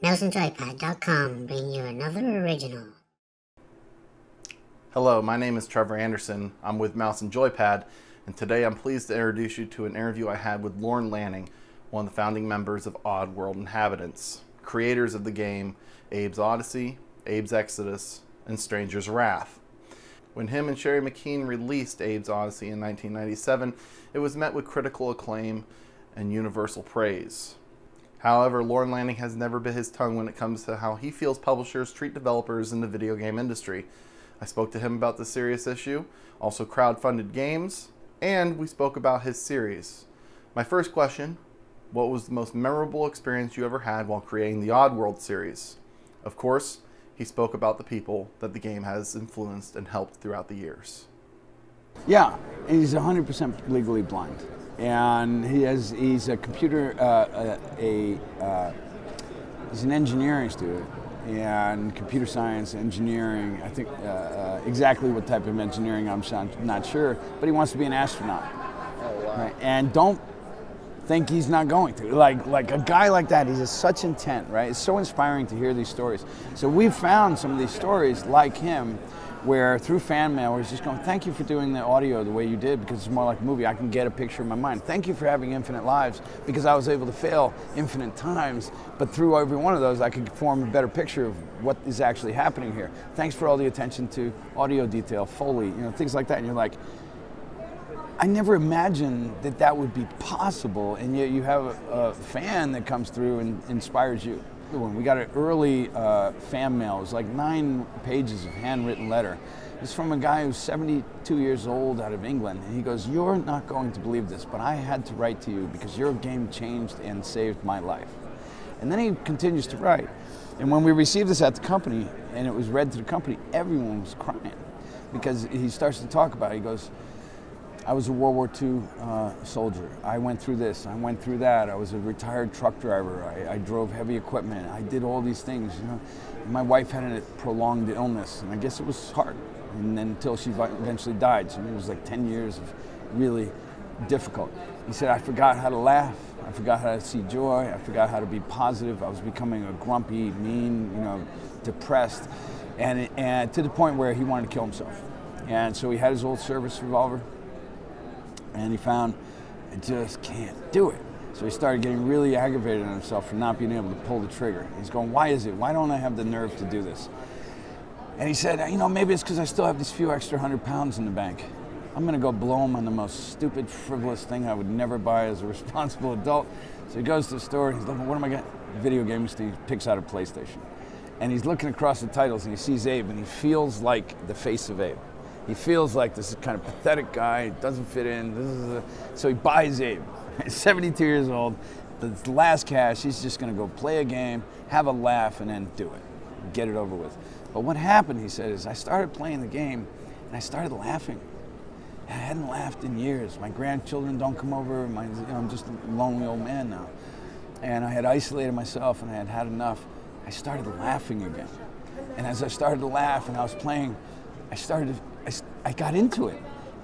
NelsonJoypad.com bring you another original. Hello, my name is Trevor Anderson. I'm with Mouse and Joypad, and today I'm pleased to introduce you to an interview I had with Lorne Lanning, one of the founding members of Oddworld Inhabitants, creators of the game Abe's Odyssey, Abe's Exodus, and Stranger's Wrath. When him and Sherry McKean released Abe's Odyssey in 1997, it was met with critical acclaim and universal praise. However, Lorne Lanning has never bit his tongue when it comes to how he feels publishers treat developers in the video game industry. I spoke to him about the serious issue, also crowdfunded games, and we spoke about his series. My first question, what was the most memorable experience you ever had while creating the Oddworld series? Of course, he spoke about the people that the game has influenced and helped throughout the years. Yeah, he's 100% legally blind. And he's a computer, he's an engineering student, and computer science, engineering, I think exactly what type of engineering I'm not sure, but he wants to be an astronaut. Oh, wow. Right? And don't think he's not going to. Like a guy like that, he's just such intent, right? It's so inspiring to hear these stories. So we've found some of these stories like him, where through fan mail, where he's just going, thank you for doing the audio the way you did, because it's more like a movie. I can get a picture in my mind. Thank you for having infinite lives, because I was able to fail infinite times, but through every one of those, I could form a better picture of what is actually happening here. Thanks for all the attention to audio detail, Foley, things like that. And you're like, I never imagined that that would be possible, and yet you have a fan that comes through and inspires you. When we got an early fan mail, it was like 9 pages of handwritten letter. It's from a guy who's 72 years old out of England, and he goes, "You're not going to believe this, but I had to write to you because your game changed and saved my life." And then he continues to write. And when we received this at the company, and it was read to the company, everyone was crying, because he starts to talk about it. He goes, I was a World War II soldier. I went through this, I went through that. I was a retired truck driver. I drove heavy equipment. I did all these things, My wife had a prolonged illness, and I guess it was hard. And then until she eventually died. So it was like 10 years of really difficult. He said, I forgot how to laugh. I forgot how to see joy. I forgot how to be positive. I was becoming a grumpy, mean, depressed, and to the point where he wanted to kill himself. And so he had his old service revolver, and he found, I just can't do it. So he started getting really aggravated on himself for not being able to pull the trigger. He's going, why is it? Why don't I have the nerve to do this? And he said, maybe it's because I still have these few extra 100 pounds in the bank. I'm gonna go blow them on the most stupid, frivolous thing I would never buy as a responsible adult. So he goes to the store, he's looking, what am I getting? Video games, he picks out a PlayStation. And he's looking across the titles and he sees Abe, and he feels like the face of Abe. He feels like this kind of pathetic guy, doesn't fit in. So he buys Abe. He's 72 years old. The last cash, he's just going to go play a game, have a laugh, and then do it. Get it over with. But what happened, he said, is I started playing the game, and I started laughing. And I hadn't laughed in years. My grandchildren don't come over. I'm just a lonely old man now. And I had isolated myself, and I had had enough. I started laughing again. And as I started to laugh and I was playing, I got into it,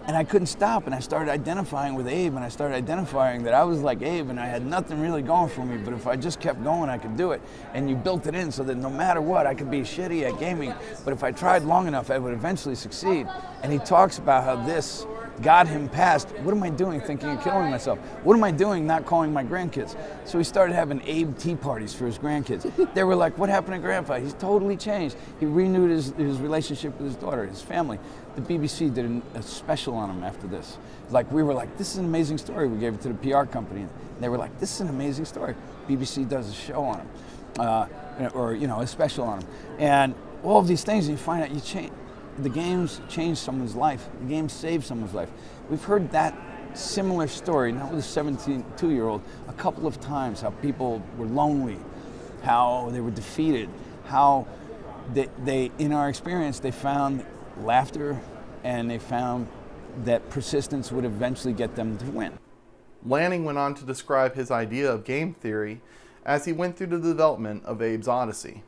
and I couldn't stop, and I started identifying with Abe, and I started identifying that I was like Abe, and I had nothing really going for me, but if I just kept going, I could do it. And you built it in so that no matter what, I could be shitty at gaming, but if I tried long enough, I would eventually succeed. And he talks about how this got him past, what am I doing thinking of killing myself? What am I doing not calling my grandkids? So he started having Abe tea parties for his grandkids. They were like, what happened to Grandpa? He's totally changed. He renewed his relationship with his daughter, his family. The BBC did a special on him after this. We were like, this is an amazing story. We gave it to the PR company. And they were like, this is an amazing story. BBC does a show on him, or a special on him. And all of these things, you find out the games changed someone's life. The games saved someone's life. We've heard that similar story, not with a 72-year-old, a couple of times, how people were lonely, how they were defeated, how they in our experience, they found laughter, and they found that persistence would eventually get them to win. Lanning went on to describe his idea of game theory as he went through the development of Abe's Odyssey.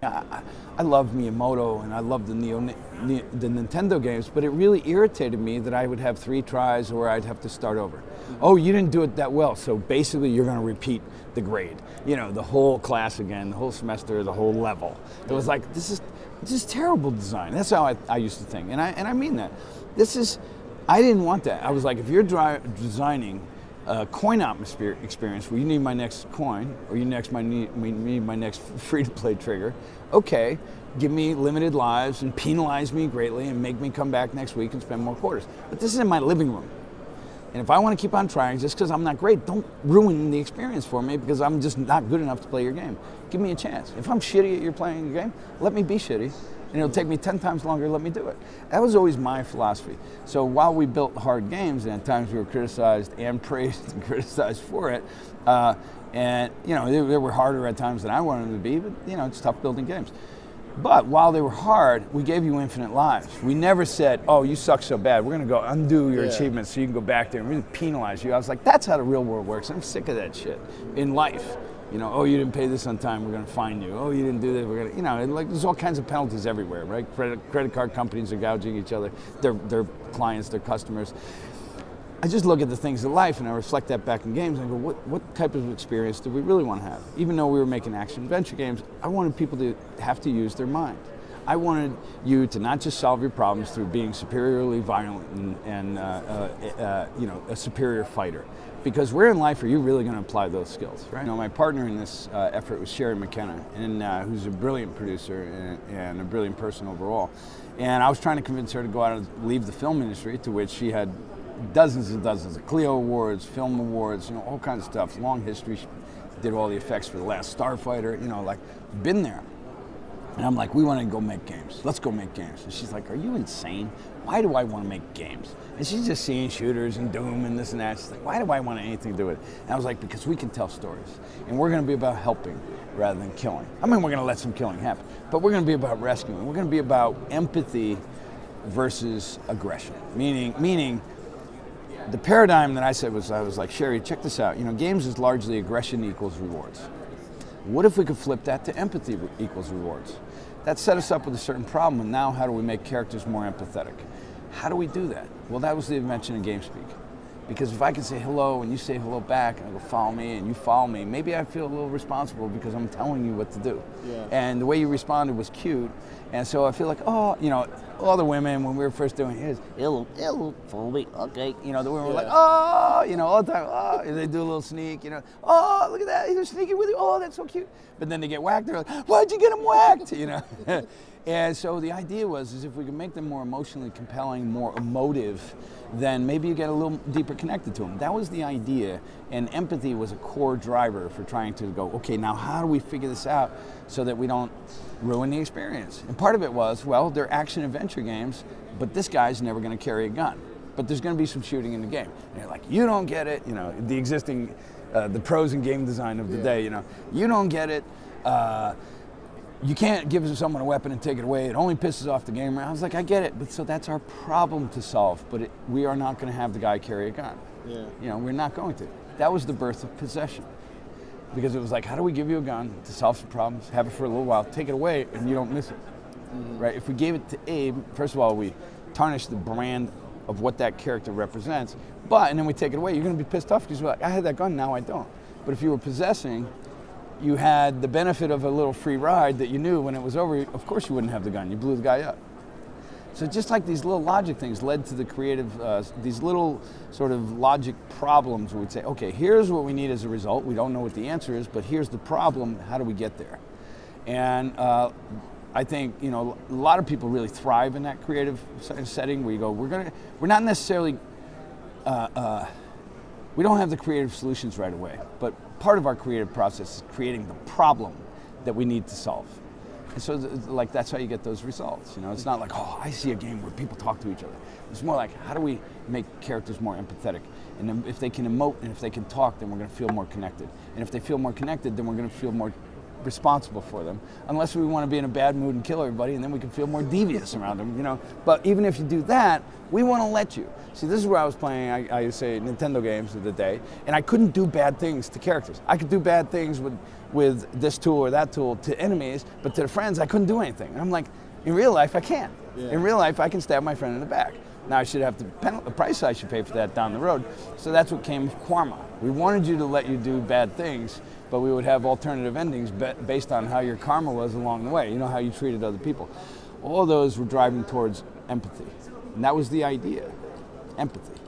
I love Miyamoto and I love the Nintendo games, but it really irritated me that I would have 3 tries or I'd have to start over. Oh, you didn't do it that well, so basically you're going to repeat the grade. You know, the whole class again, the whole semester, the whole level. It was like, this is terrible design. That's how I used to think, and I mean that. I didn't want that. I was like, if you're designing a coin-op experience where you need my next coin, or you need my next free-to-play trigger, okay, give me limited lives and penalize me greatly and make me come back next week and spend more quarters. But this is in my living room. And if I want to keep on trying just because I'm not great, don't ruin the experience for me because I'm just not good enough to play your game. Give me a chance. If I'm shitty at your playing your game, let me be shitty. And it'll take me 10 times longer to let me do it. That was always my philosophy. So while we built hard games, and at times we were criticized and praised and criticized for it, and you know, they were harder at times than I wanted them to be, but you know, it's tough building games. But while they were hard, we gave you infinite lives. We never said, oh, you suck so bad, we're gonna go undo your achievements so you can go back there and really penalize you. I was like, that's how the real world works. I'm sick of that shit in life. You know, oh, you didn't pay this on time, we're gonna fine you. Oh, you didn't do this, we're gonna, you know, and like there's all kinds of penalties everywhere, right? Credit card companies are gouging each other, their clients, their customers. I just look at the things of life and I reflect that back in games and I go, what type of experience do we really want to have? Even though we were making action-adventure games, I wanted people to have to use their mind. I wanted you to not just solve your problems through being superiorly violent and you know, a superior fighter. Because where in life are you really going to apply those skills, right? You know, my partner in this effort was Sherry McKenna, and who's a brilliant producer and a brilliant person overall. And I was trying to convince her to go out and leave the film industry, to which she had dozens and dozens of Clio Awards, film awards, you know, all kinds of stuff, long history. She did all the effects for The Last Starfighter, you know, like, been there. And I'm like, we want to go make games. Let's go make games. And she's like, are you insane? Why do I want to make games? And she's just seeing shooters and Doom and this and that. She's like, why do I want anything to do with it? And I was like, because we can tell stories. And we're going to be about helping rather than killing. I mean, we're going to let some killing happen. But we're going to be about rescuing. We're going to be about empathy versus aggression. Meaning, the paradigm that I said was, I was like, Sherry, check this out. You know, games is largely aggression equals rewards. What if we could flip that to empathy equals rewards? That set us up with a certain problem, and now how do we make characters more empathetic? How do we do that? Well, that was the invention of GameSpeak. Because if I can say hello and you say hello back and I go follow me and you follow me, maybe I feel a little responsible because I'm telling you what to do. Yeah. And the way you responded was cute. And so I feel like, oh, you know, all the women when we were first doing it, hello, follow me, okay. You know, the women were like, oh, you know, all the time, oh, and they do a little sneak, you know, oh, look at that, he's sneaking with you, oh, that's so cute. But then they get whacked, they're like, why'd you get him whacked, you know? And so the idea was if we could make them more emotionally compelling, more emotive, then maybe you get a little deeper connected to them. That was the idea, and empathy was a core driver for trying to go, okay, now how do we figure this out so that we don't ruin the experience? And part of it was, well, they're action-adventure games, but this guy's never going to carry a gun. But there's going to be some shooting in the game. And you're like, you don't get it, you know, the existing, the pros in game design of the day, you know, you don't get it. You can't give someone a weapon and take it away. It only pisses off the gamer. I was like, I get it, but so that's our problem to solve. But we are not going to have the guy carry a gun. Yeah. You know, we're not going to. That was the birth of possession. Because it was like, how do we give you a gun to solve some problems, have it for a little while, take it away, and you don't miss it, right? If we gave it to Abe, first of all, we tarnish the brand of what that character represents, and then we take it away, you're going to be pissed off because you're like, I had that gun, now I don't. But if you were possessing, you had the benefit of a little free ride that you knew when it was over, of course you wouldn't have the gun, you blew the guy up. So just like these little logic things led to the creative, these little sort of logic problems where we'd say, okay, here's what we need as a result, we don't know what the answer is, but here's the problem, how do we get there? And I think, you know, a lot of people really thrive in that creative setting where you go, we're not necessarily, we don't have the creative solutions right away, but part of our creative process is creating the problem that we need to solve. And so, like, that's how you get those results. You know, it's not like, oh, I see a game where people talk to each other. It's more like, how do we make characters more empathetic? And then if they can emote and if they can talk, then we're going to feel more connected. And if they feel more connected, then we're going to feel more responsible for them, unless we want to be in a bad mood and kill everybody, and then we can feel more devious around them, you know. But even if you do that, we want to let you. See, this is where I was playing, I used to say, Nintendo games of the day, and I couldn't do bad things to characters. I could do bad things with this tool or that tool to enemies, but to the friends, I couldn't do anything. And I'm like, in real life, I can't. Yeah. In real life, I can stab my friend in the back. Now I should have the price I should pay for that down the road. So that's what came with karma. We wanted you to let you do bad things, but we would have alternative endings based on how your karma was along the way, you know, how you treated other people. All those were driving towards empathy. And that was the idea, empathy.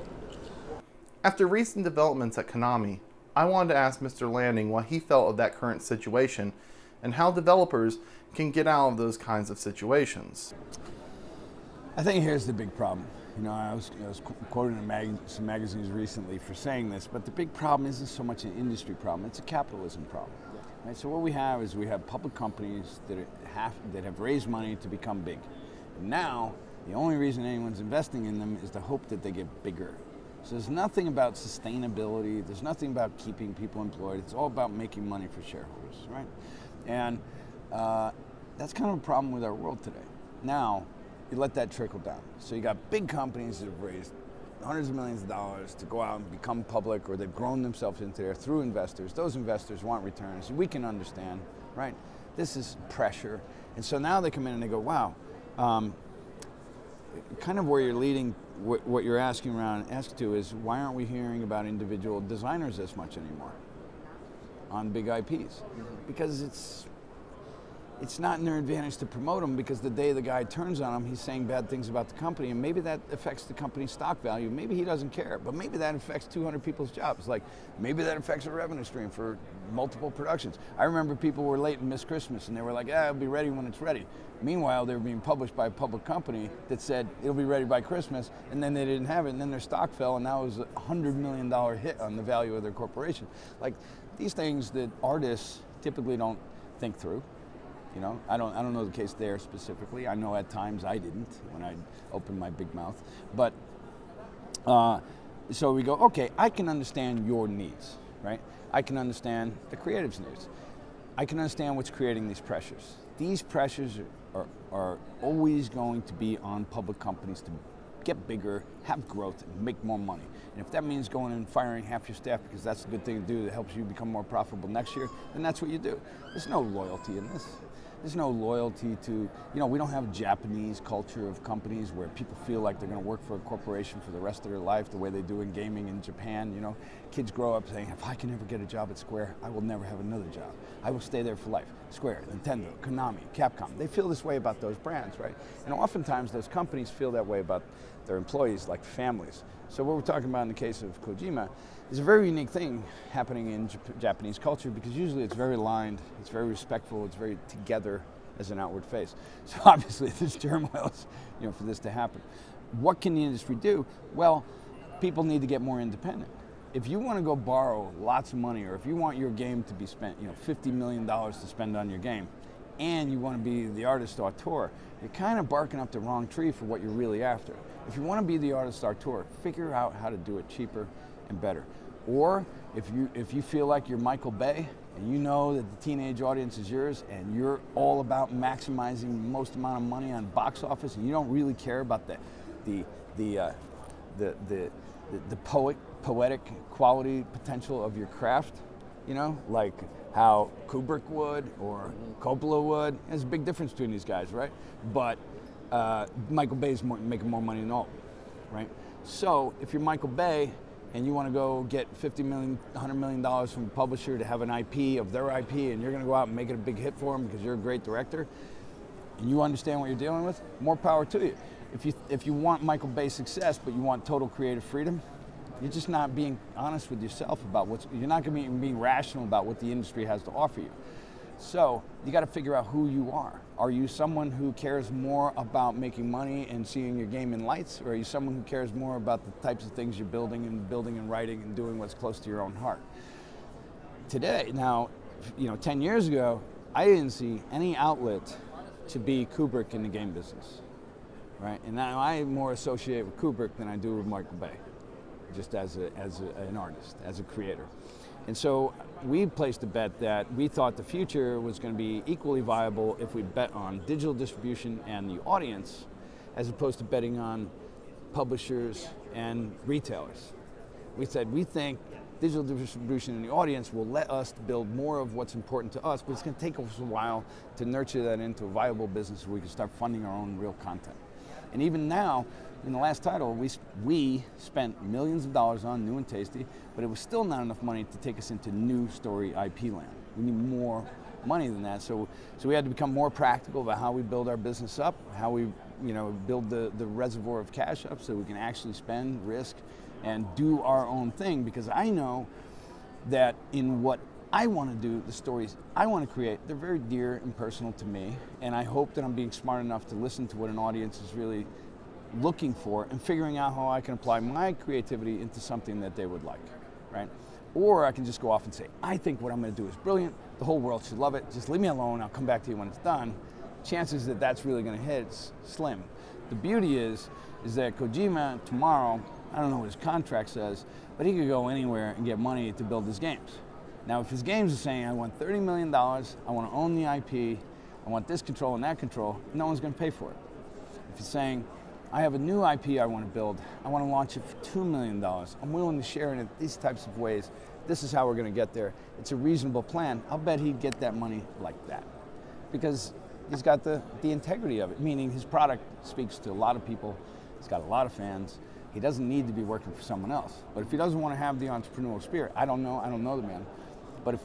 After recent developments at Konami, I wanted to ask Mr. Lanning what he felt of that current situation and how developers can get out of those kinds of situations. I think here's the big problem. You know, I was quoted in some magazines recently for saying this, but the big problem isn't so much an industry problem, it's a capitalism problem. Right? So what we have is we have public companies that have raised money to become big. And now, the only reason anyone's investing in them is the hope that they get bigger. So there's nothing about sustainability, there's nothing about keeping people employed, it's all about making money for shareholders, right? And that's kind of a problem with our world today. Now, you let that trickle down. So you got big companies that have raised hundreds of millions of dollars to go out and become public, or they've grown themselves into there through investors. Those investors want returns. We can understand, right? This is pressure. And so now they come in and they go, wow, kind of where you're leading, what you're asking around, ask to is, why aren't we hearing about individual designers as much anymore on big IPs? Because it's not in their advantage to promote them, because the day the guy turns on them, he's saying bad things about the company, and maybe that affects the company's stock value. Maybe he doesn't care, but maybe that affects 200 people's jobs. Like, maybe that affects a revenue stream for multiple productions. I remember people were late and missed Christmas, and they were like, yeah, it'll be ready when it's ready. Meanwhile, they were being published by a public company that said it'll be ready by Christmas, and then they didn't have it, and then their stock fell, and now it was a $100 million hit on the value of their corporation. Like, these things that artists typically don't think through. You know, I don't know the case there specifically. I know at times I didn't when I opened my big mouth. But so we go, okay, I can understand your needs, right? I can understand the creative's needs. I can understand what's creating these pressures. These pressures are always going to be on public companies to get bigger, have growth, and make more money. And if that means going and firing half your staff because that's a good thing to do that helps you become more profitable next year, then that's what you do. There's no loyalty in this. There's no loyalty to, you know, we don't have a Japanese culture of companies where people feel like they're going to work for a corporation for the rest of their life the way they do in gaming in Japan. You know, kids grow up saying, if I can ever get a job at Square, I will never have another job. I will stay there for life. Square, Nintendo, Konami, Capcom, they feel this way about those brands, right? And oftentimes those companies feel that way about their employees like families. So what we're talking about in the case of Kojima is a very unique thing happening in Japanese culture, because usually it's very aligned, it's very respectful, it's very together as an outward face. So obviously there's turmoils, you know, for this to happen. What can the industry do? Well, people need to get more independent. If you want to go borrow lots of money, or if you want your game to be spent, you know, $50 million to spend on your game, and you want to be the artist auteur, you're kind of barking up the wrong tree for what you're really after. If you want to be the artist auteur, figure out how to do it cheaper and better. Or if you feel like you're Michael Bay and you know that the teenage audience is yours and you're all about maximizing the most amount of money on box office, and you don't really care about the poetic quality potential of your craft, you know, like how Kubrick would or Coppola would. There's a big difference between these guys, right? But Michael Bay's making more money than all, right? So if you're Michael Bay and you want to go get $50 million, $100 million from a publisher to have an IP of their IP, and you're going to go out and make it a big hit for them because you're a great director, and you understand what you're dealing with, more power to you. If you want Michael Bay success, but you want total creative freedom, you're just not being honest with yourself about you're not going to be being rational about what the industry has to offer you. So you got to figure out who you are. Are you someone who cares more about making money and seeing your game in lights, or are you someone who cares more about the types of things you're building and writing and doing what's close to your own heart? Today, now, you know, 10 years ago, I didn't see any outlet to be Kubrick in the game business, right? And now I more associate with Kubrick than I do with Michael Bay, just as an artist, as a creator. And so we placed a bet that we thought the future was going to be equally viable if we bet on digital distribution and the audience, as opposed to betting on publishers and retailers. We said we think digital distribution and the audience will let us build more of what's important to us, but it's going to take us a while to nurture that into a viable business where we can start funding our own real content. And even now, in the last title, we spent millions of dollars on New and Tasty, but it was still not enough money to take us into new story IP land. We need more money than that, so we had to become more practical about how we build our business up, how we build the reservoir of cash up so we can actually spend, risk, and do our own thing, because I know that in what I want to do, the stories I want to create, they're very dear and personal to me, and I hope that I'm being smart enough to listen to what an audience is really looking for and figuring out how I can apply my creativity into something that they would like, right? Or I can just go off and say, I think what I'm going to do is brilliant, the whole world should love it, just leave me alone, I'll come back to you when it's done. Chances that that's really going to hit is slim. The beauty is that Kojima tomorrow, I don't know what his contract says, but he could go anywhere and get money to build his games. Now, if his games are saying, I want $30 million, I want to own the IP, I want this control and that control, no one's going to pay for it. If he's saying, I have a new IP I want to build, I want to launch it for $2 million, I'm willing to share it in these types of ways, this is how we're going to get there, it's a reasonable plan, I'll bet he'd get that money like that. Because he's got the integrity of it, meaning his product speaks to a lot of people, he's got a lot of fans, he doesn't need to be working for someone else. But if he doesn't want to have the entrepreneurial spirit, I don't know the man, but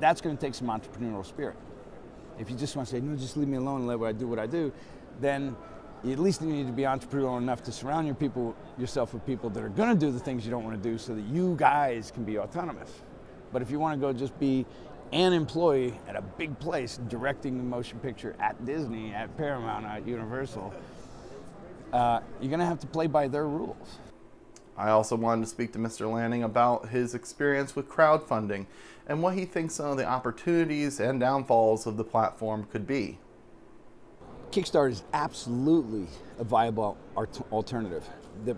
that's going to take some entrepreneurial spirit. If you just want to say, no, just leave me alone and let what I do, then you at least need to be entrepreneurial enough to surround yourself with people that are going to do the things you don't want to do so that you guys can be autonomous. But if you want to go just be an employee at a big place directing the motion picture at Disney, at Paramount, at Universal, you're going to have to play by their rules. I also wanted to speak to Mr. Lanning about his experience with crowdfunding and what he thinks some of the opportunities and downfalls of the platform could be. Kickstarter is absolutely a viable alternative,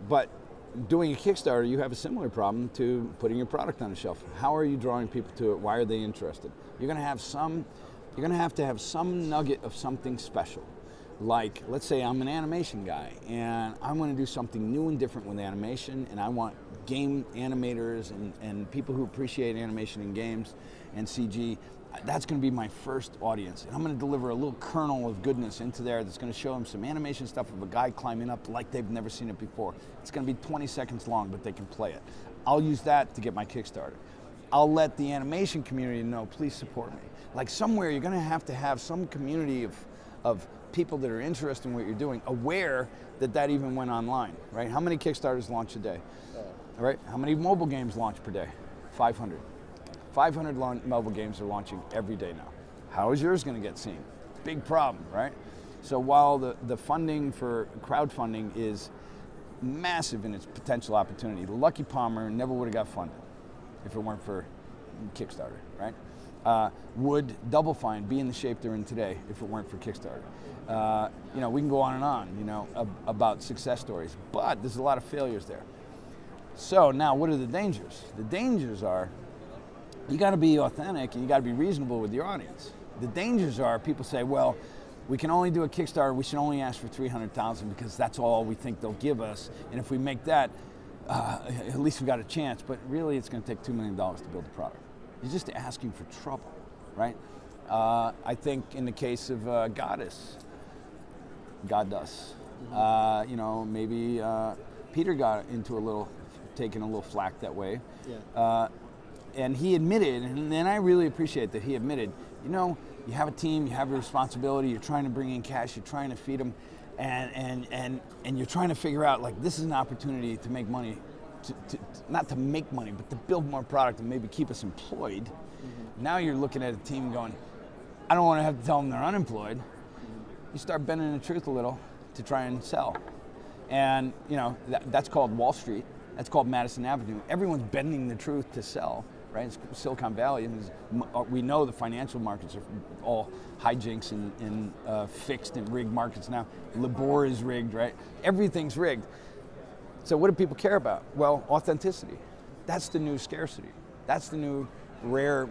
but doing a Kickstarter, you have a similar problem to putting your product on the shelf. How are you drawing people to it? Why are they interested? You're going to have to have some nugget of something special. Like, let's say I'm an animation guy and I want to do something new and different with animation, and I want game animators and people who appreciate animation in games and CG. That's going to be my first audience, and I'm going to deliver a little kernel of goodness into there that's going to show them some animation stuff of a guy climbing up like they've never seen it before. It's going to be 20 seconds long, but they can play it. I'll use that to get my Kickstarter. I'll let the animation community know, please support me. Like, somewhere you're going to have some community of people that are interested in what you're doing, aware that even went online, right? How many Kickstarters launch a day? All right, how many mobile games launch per day? 500. 500 mobile games are launching every day now. How is yours going to get seen? Big problem, right? So while the funding for crowdfunding is massive in its potential opportunity, Lucky Palmer never would have got funded if it weren't for Kickstarter, right? Would Double Fine be in the shape they're in today if it weren't for Kickstarter? We can go on and on, about success stories, but there's a lot of failures there. So now, what are the dangers? The dangers are, you got to be authentic and you got to be reasonable with your audience. The dangers are, people say, well, we can only do a Kickstarter, we should only ask for $300,000 because that's all we think they'll give us, and if we make that, at least we got a chance. But really, it's going to take $2 million to build a product. You're just asking for trouble, right? I think in the case of Goddess, maybe Peter got into taking a little flack that way. Yeah. And he admitted, and then I really appreciate that he admitted, you have a team, you have a responsibility, you're trying to bring in cash, you're trying to feed them, and you're trying to figure out, like, this is an opportunity to make money, not to make money, but to build more product and maybe keep us employed. Mm-hmm. Now you're looking at a team going, I don't want to have to tell them they're unemployed. Mm-hmm. You start bending the truth a little to try and sell. And, that's called Wall Street. That's called Madison Avenue. Everyone's bending the truth to sell, right? It's Silicon Valley. And we know the financial markets are all hijinks and fixed and rigged markets now. Labor is rigged, right? Everything's rigged. So what do people care about? Well, authenticity. That's the new scarcity. That's the new rare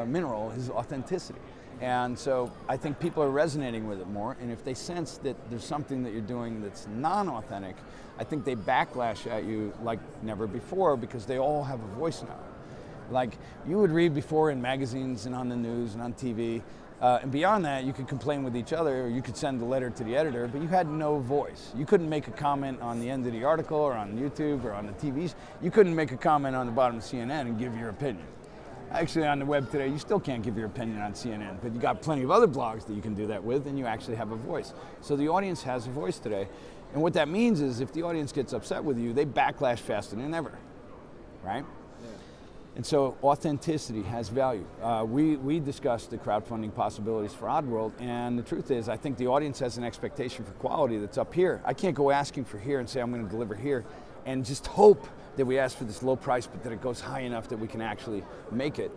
mineral is authenticity. And so I think people are resonating with it more, and if they sense that there's something that you're doing that's non-authentic, I think they backlash at you like never before, because they all have a voice now. Like you would read before in magazines and on the news and on TV, and beyond that you could complain with each other, or you could send a letter to the editor, but you had no voice. You couldn't make a comment on the end of the article or on YouTube or on the TVs. You couldn't make a comment on the bottom of CNN and give your opinion. Actually, on the web today, you still can't give your opinion on CNN, but you got plenty of other blogs that you can do that with, and you actually have a voice. So the audience has a voice today. And what that means is if the audience gets upset with you, they backlash faster than ever, right? Yeah. And so authenticity has value. We discussed the crowdfunding possibilities for Oddworld, and the truth is I think the audience has an expectation for quality that's up here. I can't go asking for here and say I'm going to deliver here and just hope that we ask for this low price, but that it goes high enough that we can actually make it.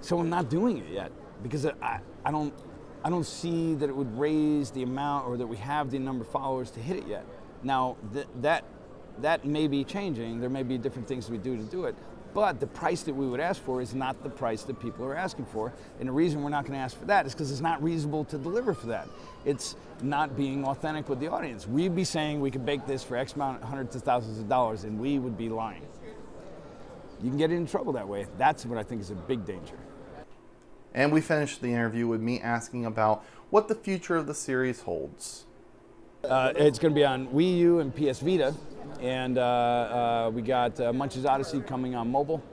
So I'm not doing it yet, because I don't see that it would raise the amount, or that we have the number of followers to hit it yet. Now that may be changing. There may be different things we do to do it, but the price that we would ask for is not the price that people are asking for. And the reason we're not going to ask for that is because it's not reasonable to deliver for that. It's not being authentic with the audience. We'd be saying we could bake this for X amount, hundreds of thousands of dollars, and we would be lying. You can get in trouble that way. That's what I think is a big danger. And we finished the interview with me asking about what the future of the series holds. It's going to be on Wii U and PS Vita, and we got Munch's Odyssey coming on mobile,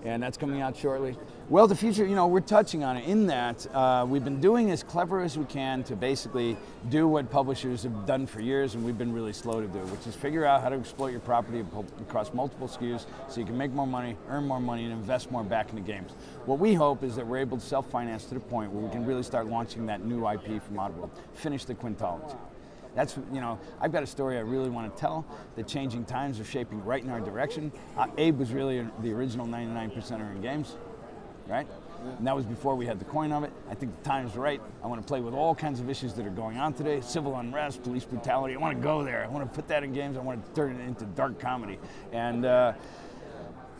and that's coming out shortly. Well, the future, you know, we're touching on it in that we've been doing as clever as we can to basically do what publishers have done for years, and we've been really slow to do, which is figure out how to exploit your property across multiple SKUs so you can make more money, earn more money, and invest more back in the games. What we hope is that we're able to self-finance to the point where we can really start launching that new IP from Oddworld, finish the quintology. That's, you know, I've got a story I really want to tell. The changing times are shaping right in our direction. Abe was really the original 99%er in games, right? And that was before we had the coin of it. I think the time's right. I want to play with all kinds of issues that are going on today. Civil unrest, police brutality. I want to go there. I want to put that in games. I want to turn it into dark comedy. And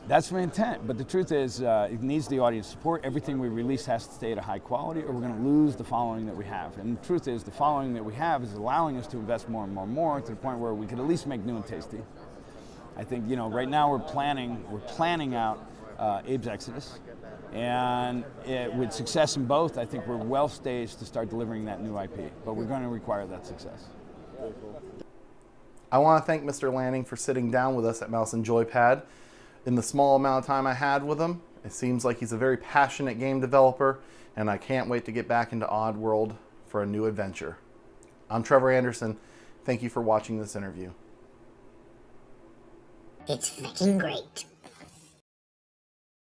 that's my intent, but the truth is it needs the audience support. Everything we release has to stay at a high quality, or we're going to lose the following that we have. And the truth is the following that we have is allowing us to invest more and more and more to the point where we could at least make new and tasty. I think, you know, right now we're planning out Abe's Exodus, and with success in both, I think we're well staged to start delivering that new IP, but we're going to require that success. I want to thank Mr. Lanning for sitting down with us at Mouse and Joypad. In the small amount of time I had with him, it seems like he's a very passionate game developer, and I can't wait to get back into Oddworld for a new adventure. I'm Trevor Anderson. Thank you for watching this interview. It's freaking great.